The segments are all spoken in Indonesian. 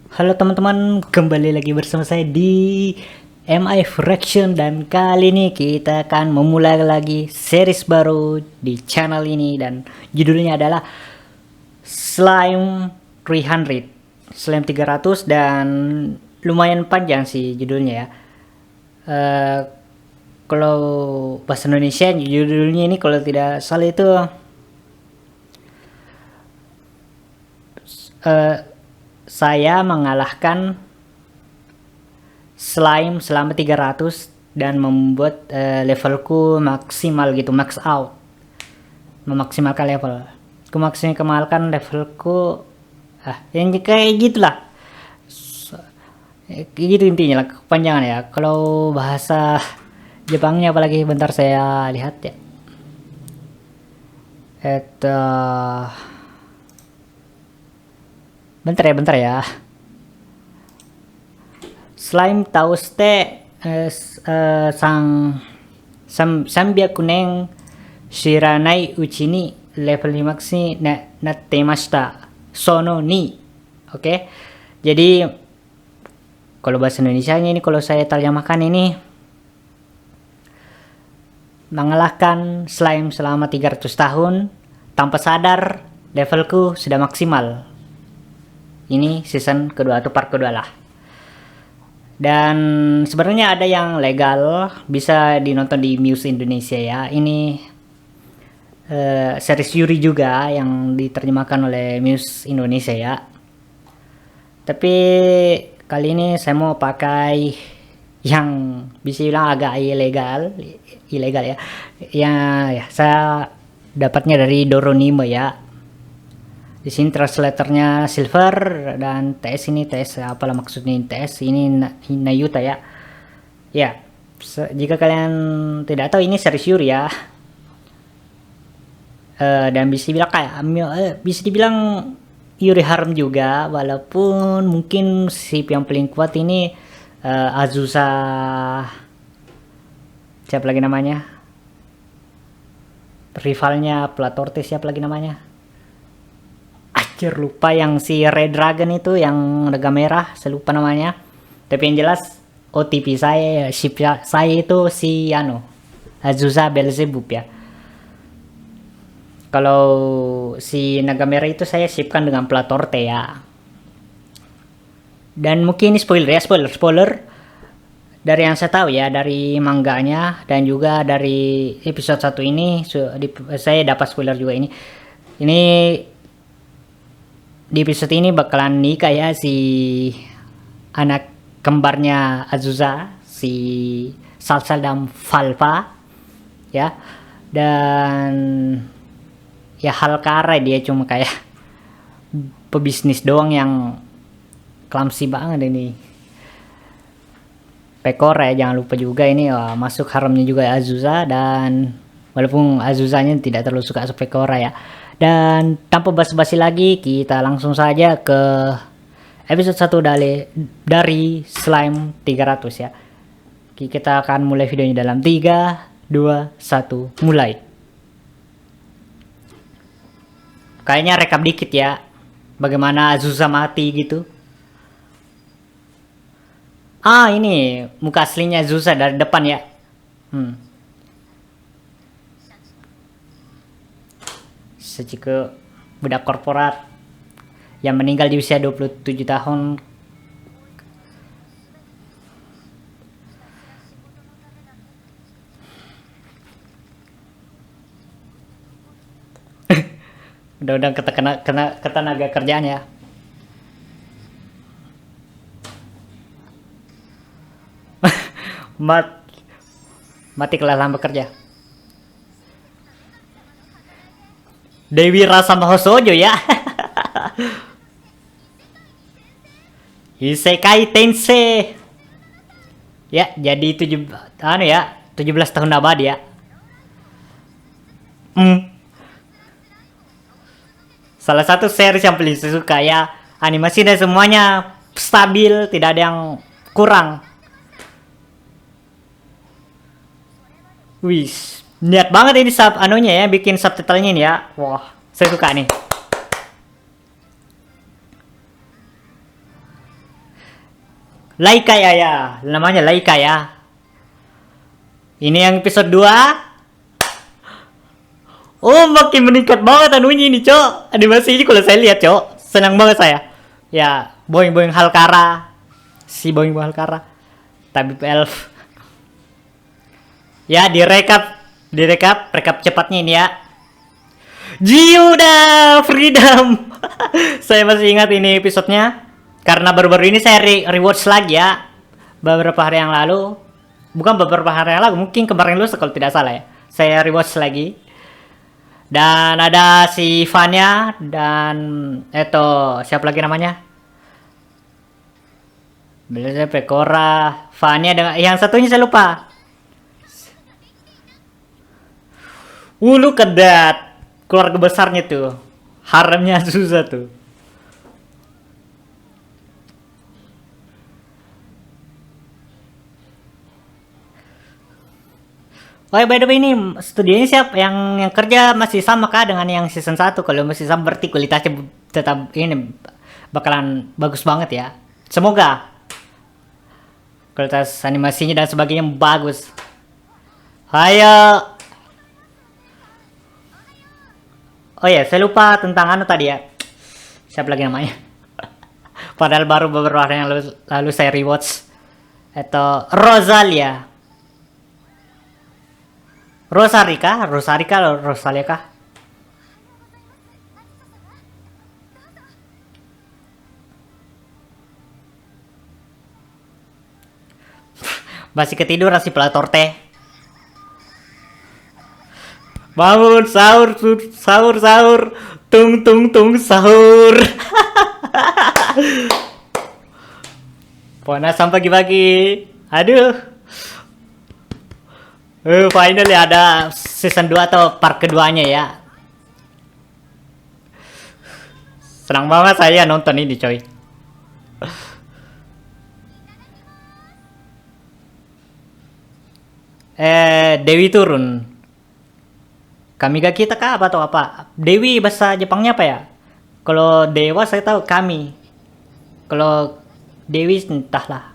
Halo teman-teman, kembali lagi bersama saya di MI Fraction dan kali ini kita akan memulai lagi series baru di channel ini dan judulnya adalah Slime 300. Slime 300 dan lumayan panjang sih judulnya ya. Eh, Kalau bahasa Indonesia judulnya ini kalau tidak salah itu eh, saya mengalahkan slime selama 300 dan membuat levelku maksimal gitu, max out, memaksimalkan level. Aku maksimalkan levelku yang kayak gitulah. Kayak gitu intinya lah, kepanjangan ya. Kalau bahasa Jepangnya apalagi, bentar saya lihat ya. Bentar ya. Slime tauste sang 300年 shiranai uchi ni level max ni natte mashita. Sono ni. Oke. Jadi kalau bahasa Indonesianya ini, kalau saya terjemahkan ini, mengalahkan slime selama 300 tahun tanpa sadar levelku sudah maksimal. Ini season kedua atau part kedua lah. Dan sebenarnya ada yang legal, bisa dinonton di Muse Indonesia ya. Ini series Yuri juga yang diterjemahkan oleh Muse Indonesia ya. Tapi kali ini saya mau pakai yang bisa bilang agak ilegal ya. Ya saya dapatnya dari Doronimo ya. Di sini translatornya Silver dan TS ini TS apalah maksudnya TS ini Nayuta ya. Ya, jika kalian tidak tahu ini series Yuri ya. Dan bisa dibilang bisa dibilang Yuri harem juga, walaupun mungkin sip yang paling kuat ini Azusa, siapa lagi namanya, rivalnya Platorte, siapa lagi namanya, lupa, yang si Red Dragon itu yang naga merah, saya lupa namanya. Tapi yang jelas OTP saya, ship saya itu si Azusa Belzebub ya. Kalau si naga merah itu saya shipkan dengan Platorte ya. Dan mungkin ini spoiler dari yang saya tahu ya, dari mangganya dan juga dari episode 1 ini saya dapat spoiler juga ini. Di episode ini bakalan nikah ya si anak kembarnya Azusa, si Salsal dan Falfa ya. Dan ya hal kare, dia cuma kayak pebisnis doang yang clumsy banget ini. Pekor ya, jangan lupa juga ini masuk haremnya juga Azusa, dan walaupun Azuzanya tidak terlalu suka Pekora ya. Dan tanpa basa-basi lagi, kita langsung saja ke episode 1 dari Slime 300 ya. Kita akan mulai videonya dalam 3, 2, 1, mulai. Kayaknya rekap dikit ya, bagaimana Azusa mati gitu. Ini muka aslinya Azusa dari depan ya. Secike budak korporat yang meninggal di usia 27 tahun. Undang-undang ketenaga kerjaan ya. Mati kelelahan bekerja. Dewi Rasa Mahosojo ya. Isekai Tensei. Ya, jadi 17 tahun abadi ya. Salah satu series yang paling saya suka ya. Animasi dan semuanya stabil, tidak ada yang kurang. Wis, niat banget ini ya, bikin subtitlenya ini ya. Wah, saya suka nih. Laika ya, namanya Laika ya. Ini yang episode 2. Oh, makin meningkat banget anunya ini, Cok. Animasi ini kalau saya lihat, Cok, senang banget saya. Ya, Boing Halkara. Si Boing Halkara. Tabib Elf. Ya, rekap cepatnya ini ya. Jiuda Freedom. Saya masih ingat ini episodenya karena baru-baru ini saya rewatch lagi ya. Beberapa hari yang lalu. Bukan beberapa hari yang lalu, mungkin kemarin lusa kalau tidak salah ya. Saya rewatch lagi. Dan ada si Vanya dan siapa lagi namanya? Belajar Pekora, Vanya dengan yang satunya saya lupa. Look at that. Keluarga besarnya tuh. Haremnya susah tuh. Oh ya, by the way, ini studionya siapa? Yang kerja masih sama kah dengan yang season 1? Kalau masih sama berarti kualitasnya tetap ini bakalan bagus banget ya. Semoga kualitas animasinya dan sebagainya bagus. Ayo. Oh ya, saya lupa tentang tadi ya. Siapa lagi namanya? Padahal baru beberapa hari yang lalu saya rewatch. Rosalia. Rosalia kah? Masih ketiduran si pelator teh. Bangun, sahur. Tung sahur. Panas pagi-pagi. Aduh. Finally ada season 2 atau part keduanya ya. Senang banget saya nonton ini, coy. Dewi turun. Kami gak kita kah atau apa? Dewi bahasa Jepangnya apa ya? Kalau dewa saya tahu kami. Kalau Dewi entahlah.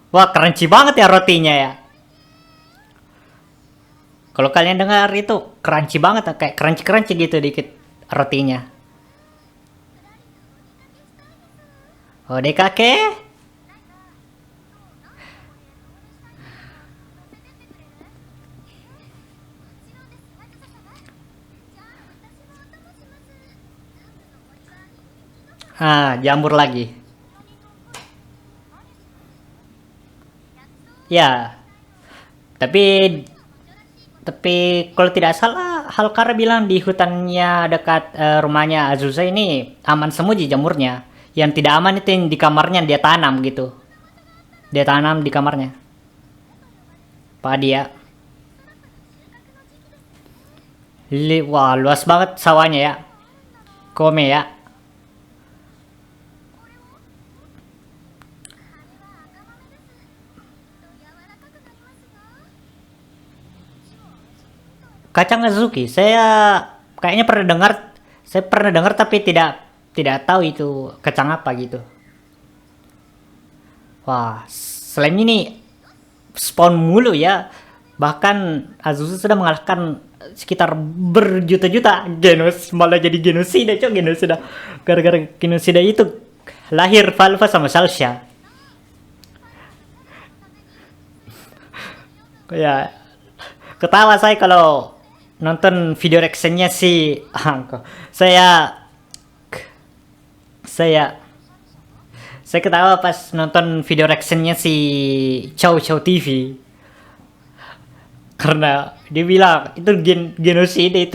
Wah, crunchy banget ya rotinya ya. Kalau kalian dengar itu crunchy banget, kayak crunchy gitu dikit rotinya. Odekake? Jamur lagi. Ya. Tapi kalau tidak salah Halkara bilang di hutannya dekat rumahnya Azusa ini aman semua jamurnya. Yang tidak aman itu yang di kamarnya dia tanam gitu. Dia tanam di kamarnya. Padi ya. Wah, luas banget sawahnya ya. Kome ya. Kacang Azuki, saya kayaknya saya pernah dengar tapi tidak tahu itu kacang apa gitu. Wah, selain ini spawn mulu ya. Bahkan Azusa sudah mengalahkan sekitar berjuta-juta genos, malah jadi genosida, cok, genosida. Gara-gara genosida itu lahir Valva sama Salsha. Ya, ketawa saya kalau nonton video reactionnya si saya ketawa pas nonton video reactionnya si Chow TV karena dia bilang itu genosida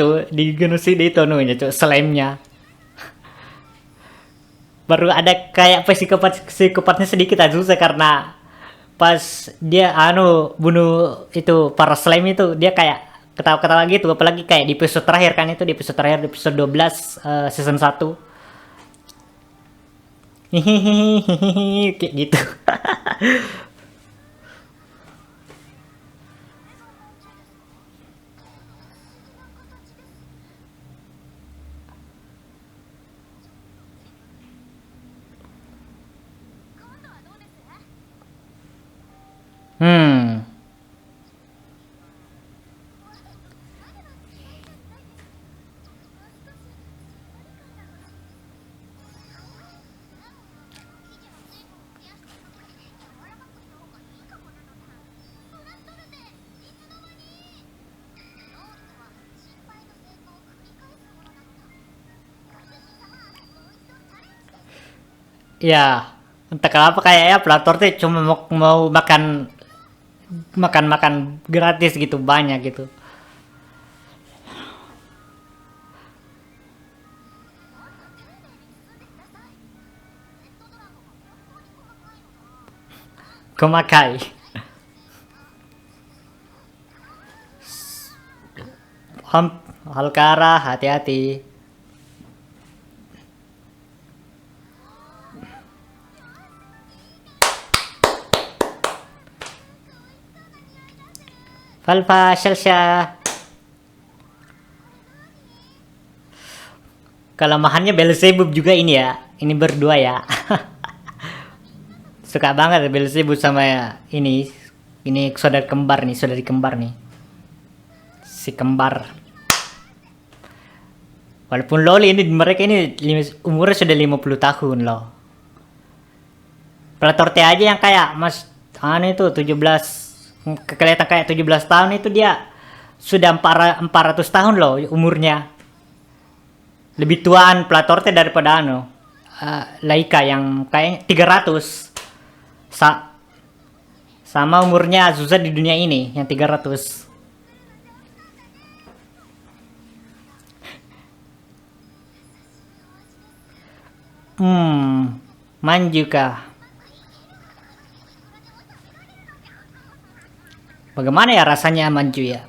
itu nunya cok, slamnya baru ada kayak psikopatnya sedikit aja karena pas dia bunuh itu para slime itu dia kayak ketawa-ketawa gitu, apalagi kayak di episode terakhir kan, itu di episode 12 season 1. Hihihi, kayak gitu. Hmm. Ya, entah kenapa kayaknya pelakor tuh cuma mau makan makan makan gratis gitu banyak gitu. Kemakai. Halkara, hati-hati. Falfa, Shelsha. Kelemahannya Beelzebub juga ini ya. Ini berdua ya. Suka banget Beelzebub sama ini. Ini saudara kembar nih, saudari kembar nih. Si kembar. Walaupun loli ini mereka ini umurnya sudah 50 tahun loh. Predator T aja yang kayak Mas itu 17 kelihatan kayak 17 tahun itu dia sudah 400 tahun loh umurnya. Lebih tuaan Predator T daripada Laika yang kayak 300. Sama umurnya Azusa di dunia ini yang 300. Manju kah? Bagaimana ya rasanya manju ya?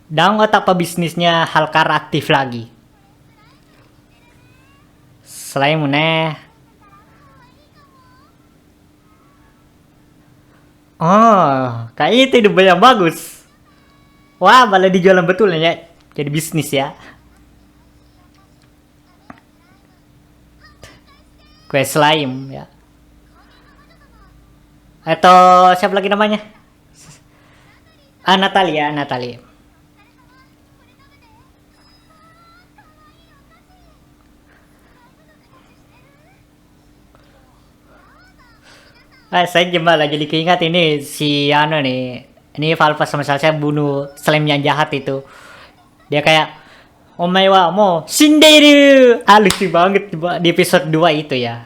Dan otak pebisnisnya Halkar aktif lagi. Selain meneh. Oh, kayaknya itu ide yang bagus. Wah, malah dijualan betul ya. Jadi bisnis ya. Kue slime ya. Atau siapa lagi namanya? Natalia, Natalia. Saya gimana jadi keingat ini si nih. Ini Valva sama saya bunuh slime yang jahat itu. Dia kayak Omae wa mo shinderu. Lucu banget di episode 2 itu ya.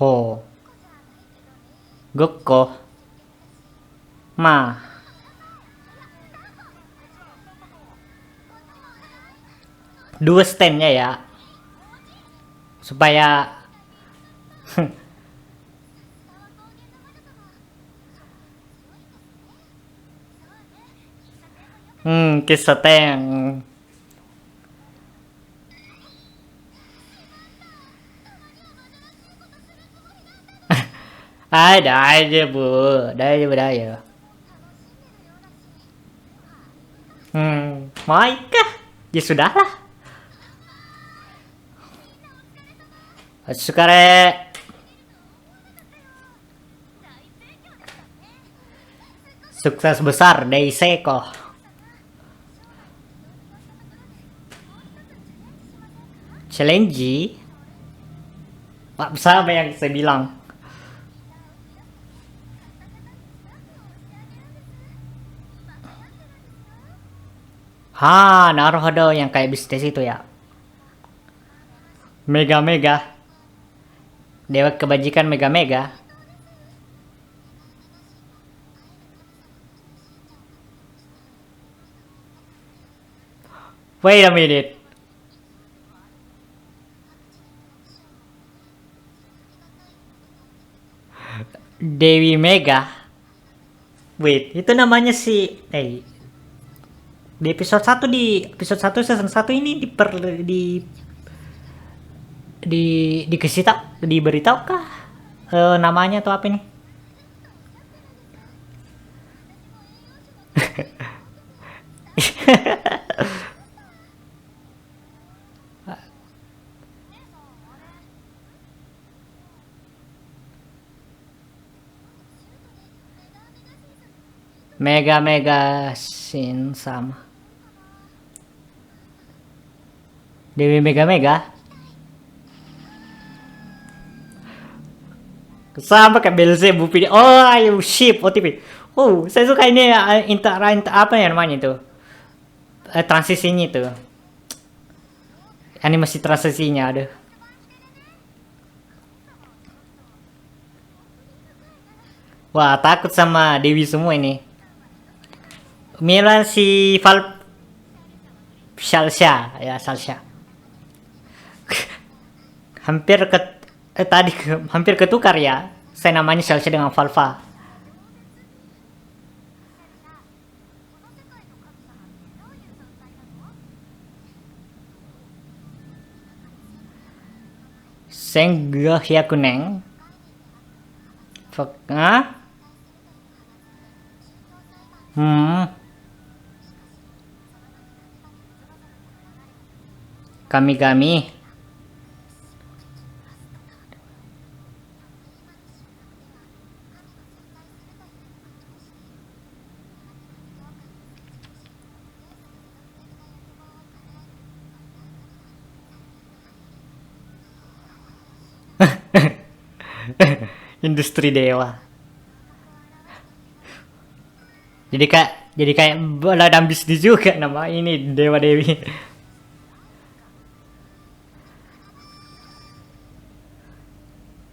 Ho. Gokko. Ma. Dua standnya ya. Supaya kisah teng. Daijoubu. Daijoubu da yo. Maikah? Ya sudahlah. Sukare. Sukses besar dari Seiko. Challenge. Pak sama yang saya bilang. Naruhodo yang kayak bisnis itu ya. Mega Mega. Dewa kebajikan Mega Mega. Wait a minute. Dewi Mega. Wait, itu namanya si di episode satu season satu ini dikasih tak diberitahu kah namanya atau apa ini? Mega Mega Shin sama Dewi Mega Mega sama kayak Belzebub ini. Oh, ayo ship OTP. Oh, saya suka ini apa ya namanya itu? Transisinya itu. Animasi transisinya ada. Wah, takut sama Dewi semua ini. Milan si Salsha ya Salsha. Tadi hampir ketukar ya. Saya namanya Salsha dengan Valva. Sengge Hyakuneng. Fakah? Kami. Industri dewa. Jadi kayak ladang bisnis juga nama ini Dewa Dewi.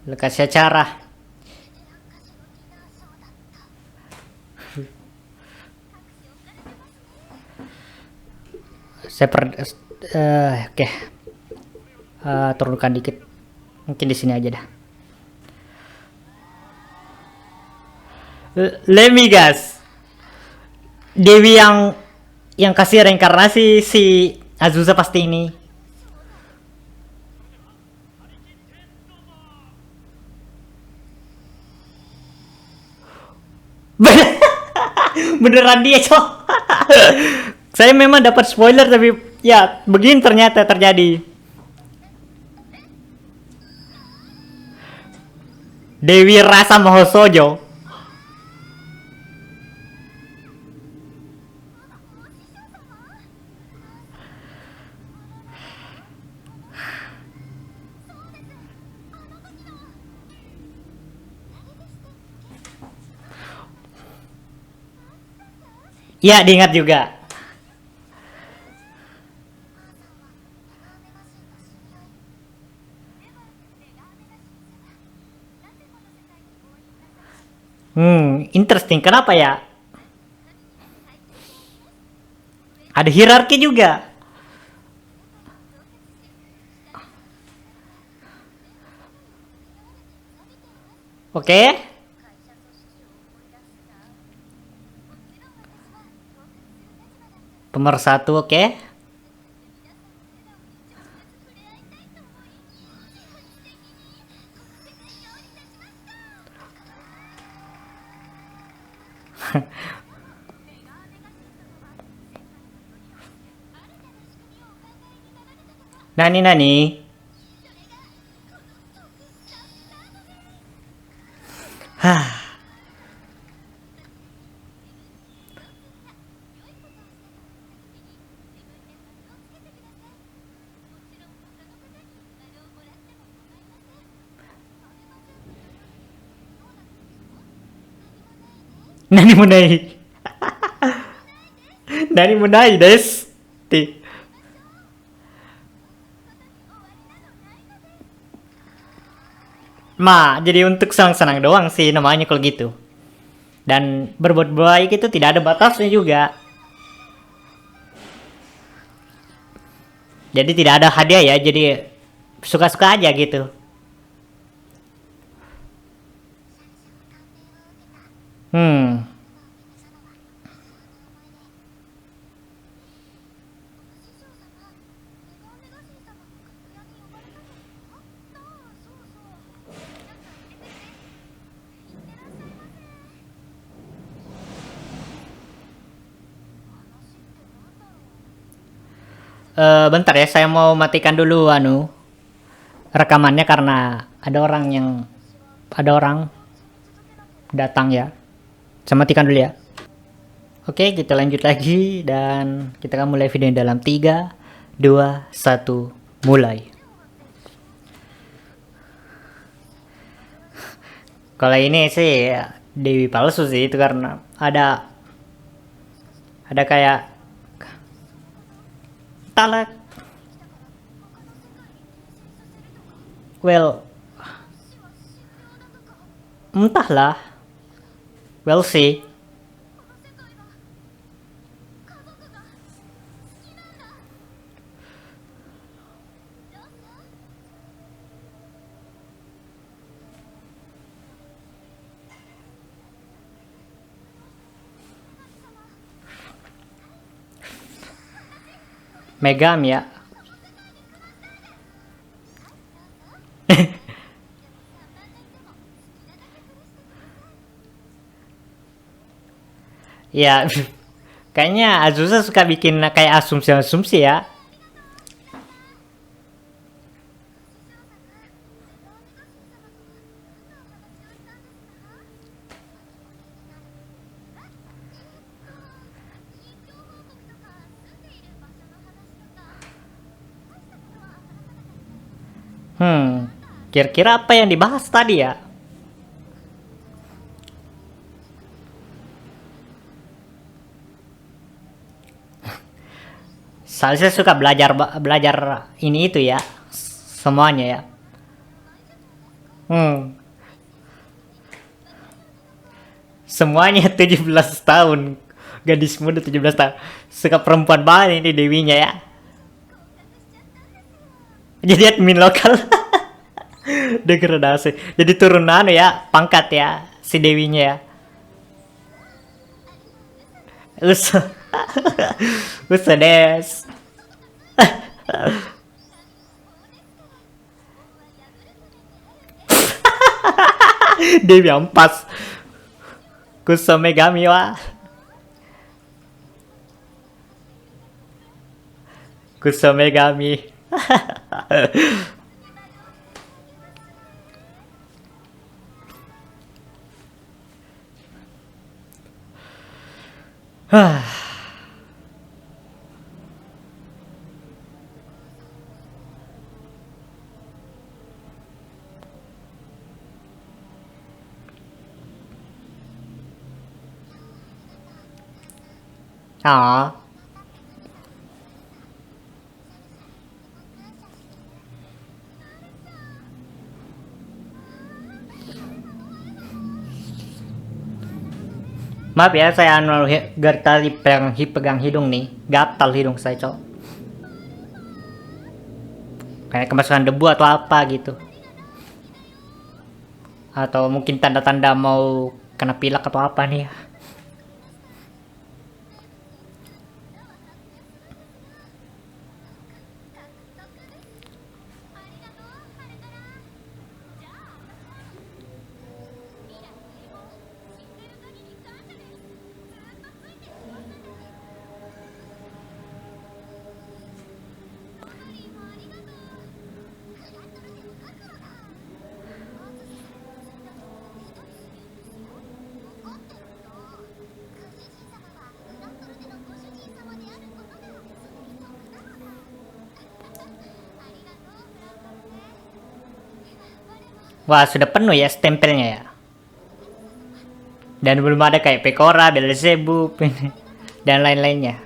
Lokasi acara. Oke. Turunkan dikit. Mungkin di sini aja dah. Let me guys. Dewi yang kasih reinkarnasi si Azusa pasti ini. Beneran dia, cok. Saya memang dapat spoiler tapi ya begini ternyata terjadi. Dewi Rasa Mahosojo. Ya, diingat juga. Interesting. Kenapa ya? Ada hierarki juga. Oke. Pemersatu, oke. Nani. Hah. Nani munai. Nani munai desu. Jadi untuk senang-senang doang sih namanya kalau gitu. Dan berbuat baik itu tidak ada batasnya juga. Jadi tidak ada hadiah ya, jadi suka-suka aja gitu. Hmm. Bentar ya, saya mau matikan dulu rekamannya karena ada orang datang ya. Saya matikan dulu ya. Oke, kita lanjut lagi dan kita akan mulai video dalam 3, 2, 1, mulai. Kalau ini sih Dewi palsu sih, itu karena ada kayak talak. Well, entahlah. We'll see. Megam ya. Ya, kayaknya Azusa suka bikin kayak asumsi-asumsi ya. Kira-kira apa yang dibahas tadi ya? Saya suka belajar belajar ini itu ya, semuanya ya. Hmm, semuanya 17 tahun. Gadis muda 17 tahun. Suka perempuan banget ini Dewinya ya. Jadi admin lokal. Degradasi. Jadi turun ya, pangkat ya si Dewinya ya. Uso. Uso des. Dewi ampas. Kuso Megami wa. Kuso Megami. Ah. Maaf ya, saya gatal pegang hidung nih. Gatal hidung saya, cok. Kayak kemasukan debu atau apa gitu. Atau mungkin tanda-tanda mau kena pilek atau apa nih ya. Wah, sudah penuh ya stempelnya ya. Dan belum ada kayak Pekora, Beelzebub, dan lain-lainnya.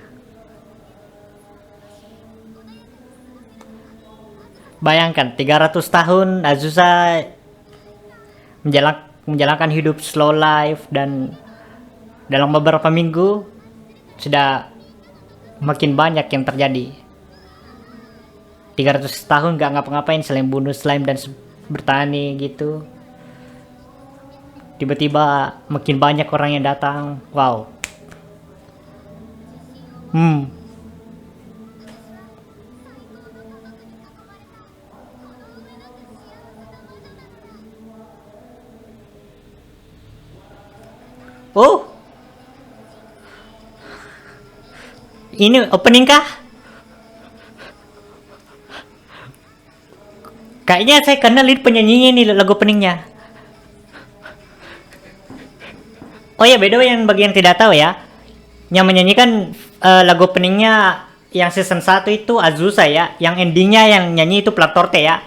Bayangkan 300 tahun Azusa menjalankan hidup slow life dan dalam beberapa minggu sudah makin banyak yang terjadi. 300 tahun gak ngapa-ngapain selain bunuh slime dan bertani gitu. Tiba-tiba makin banyak orang yang datang. Wow. Oh, ini opening kah? Kayaknya saya kenal ini penyanyinya nih, lagu openingnya. Oh ya, beda yang bagian tidak tahu ya. Yang menyanyikan lagu openingnya yang season 1 itu Azusa ya. Yang endingnya yang nyanyi itu Platorte ya.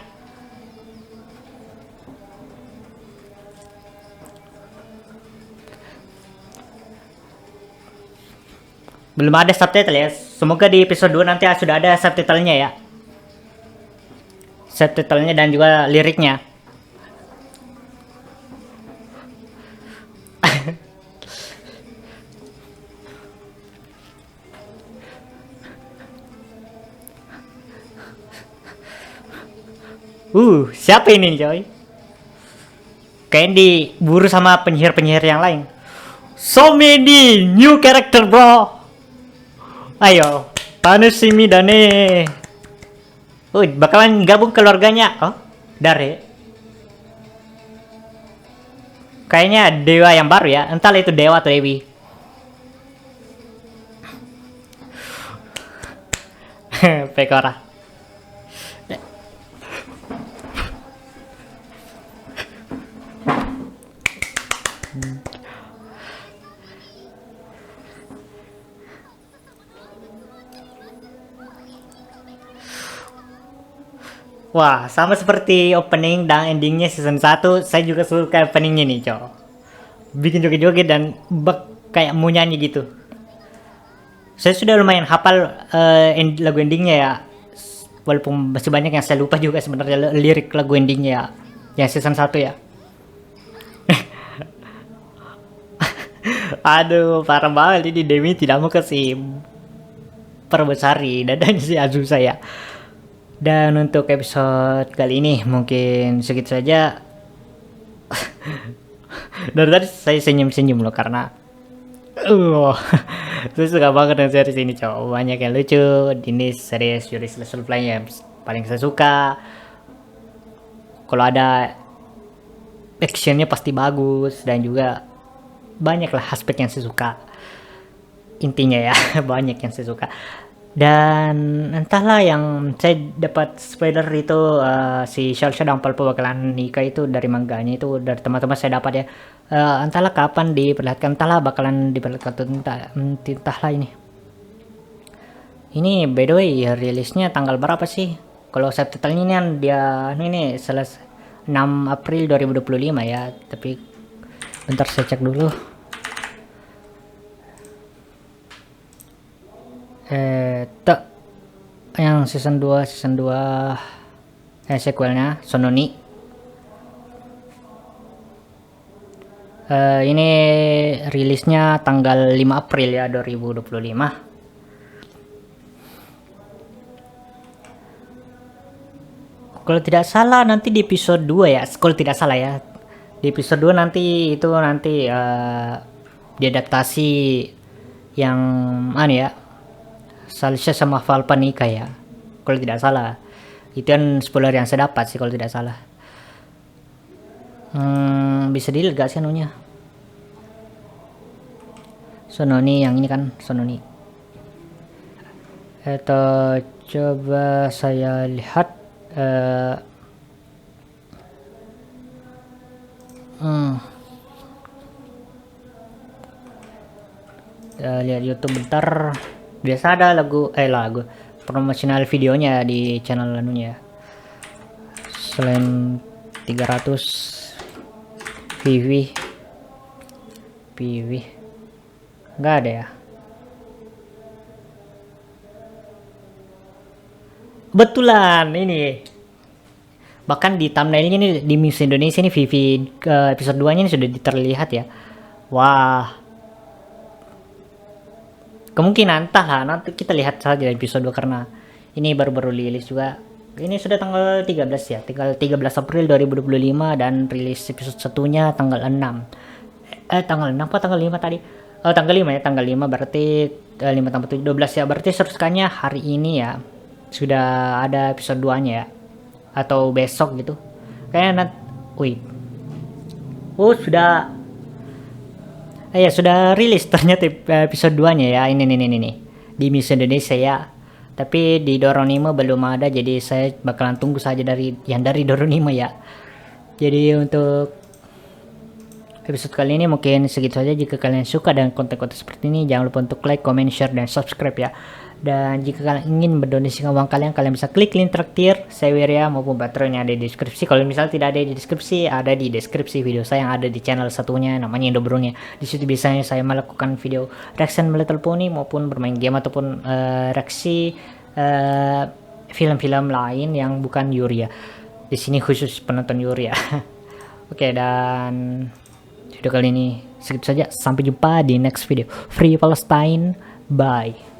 Belum ada subtitle ya. Semoga di episode 2 nanti sudah ada subtitlenya ya. Subtitlenya dan juga liriknya. Siapa ini coy? Kayaknya diburu sama penyihir-penyihir yang lain. So many new character bro. Ayo, Tanushimi dane. Bakalan gabung keluarganya. Oh, Dare. Kayaknya dewa yang baru ya. Entahlah itu dewa atau dewi. Pekora. Wah, sama seperti opening dan endingnya season 1, saya juga suka openingnya nih, cow. Bikin joget-joget dan kayak mau nyanyi gitu. Saya sudah lumayan hafal lagu endingnya ya. Walaupun masih banyak yang saya lupa juga sebenarnya lirik lagu endingnya ya. Yang season 1 ya. Aduh, parah banget ini Demi tidak mau kasih perbesari dadanya si Azusa ya. Dan untuk episode kali ini mungkin segitu saja. Dari tadi saya senyum-senyum loh karena saya suka banget dengan series ini cow. Banyak yang lucu. Ini series Yuri Slice of Life yang paling saya suka. Kalau ada actionnya pasti bagus dan juga banyak lah aspek yang saya suka. Intinya ya banyak yang saya suka. Dan entahlah yang saya dapat spoiler itu si Shell dan Palpo bakalan nikah itu dari manganya itu dari teman-teman saya dapat ya. Entahlah kapan diperlihatkan, entahlah bakalan diperlihatkan, entahlah ini. Ini by the way rilisnya tanggal berapa sih? Kalau subtitlenya ini kan dia ini 6 April 2025 ya. Tapi bentar saya cek dulu. Yang season 2 sequelnya Sononi. Ini rilisnya tanggal 5 April ya 2025. Kalau tidak salah nanti di episode 2 ya. Kalau tidak salah ya. Di episode 2 nanti itu diadaptasi yang ya Salsha sama Valpa nikah ya, kalau tidak salah. Itu kan spoiler yang saya dapat sih kalau tidak salah. Bisa dilihat gak sih anunya? Sononi yang ini kan Sononi. Atau coba saya lihat lihat YouTube bentar. Biasa ada lagu promosional videonya di channel anunya. Selain 300 PV nggak ada ya. Betulan ini. Bahkan di thumbnailnya nih di Miss Indonesia nih VV episode 2 nya ini sudah terlihat ya. Wah. Kemungkinan entahlah nanti kita lihat saja episode 2 karena ini baru-baru rilis juga. Ini sudah tanggal 13 ya, tanggal 13 April 2025 dan rilis episode satunya tanggal 6. Tanggal 6 apa tanggal 5 tadi? Oh, tanggal 5 ya, tanggal 5 berarti 5 tambah 7 12 ya. Berarti serukannya hari ini ya. Sudah ada episode 2-nya ya. Atau besok gitu. Kayaknya wih. Oh, sudah ya sudah rilis ternyata episode 2-nya ya. Ini nih. Di Miss Indonesia ya. Tapi di Doronimo belum ada, jadi saya bakalan tunggu saja dari Doronimo ya. Jadi untuk episode kali ini mungkin segitu saja. Jika kalian suka dengan konten-konten seperti ini, jangan lupa untuk like, comment, share, dan subscribe ya. Dan jika kalian ingin mendonasikan uang kalian bisa klik link traktir Saweria maupun Patreon yang ada di deskripsi. Kalau misalnya tidak ada di deskripsi, ada di deskripsi video saya yang ada di channel satunya namanya Indobronya. Di situ biasanya saya melakukan video reaction My Little Pony maupun bermain game ataupun reaksi film-film lain yang bukan Yuri ya. Di sini khusus penonton Yuri ya. Oke, dan video kali ini segitu saja. Sampai jumpa di next video. Free Palestine. Bye.